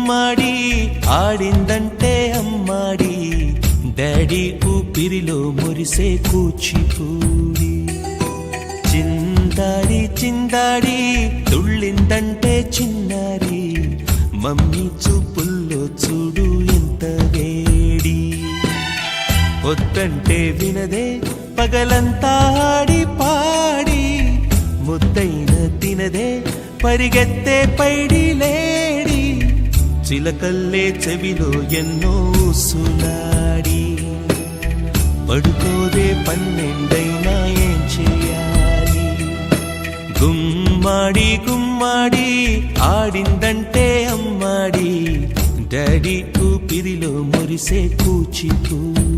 గుమ్మాడి ఆడిందంటే అమ్మాడి డాడీ ఊపిరిలో మురిసే కూచిపూడి చిందాడి చిందాడి తుళ్ళిందంటే చిన్నారి మమ్మీ చూపుల్లో చూడు ఎంత వేడి వద్దంటే వినదే పగలంతా ఆడి పాడి ముద్దైన తినదే పరిగెత్తే పైడి లేడి చిలకల్లే చెవిలో ఎన్నో సులాడి పడుకోదే పన్నెండైనా ఏం చేయాలి గుమ్మాడి గుమ్మాడి ఆడిందంటే అమ్మాడి డాడీ ఊపిరిలో మురిసే కూచిపూడి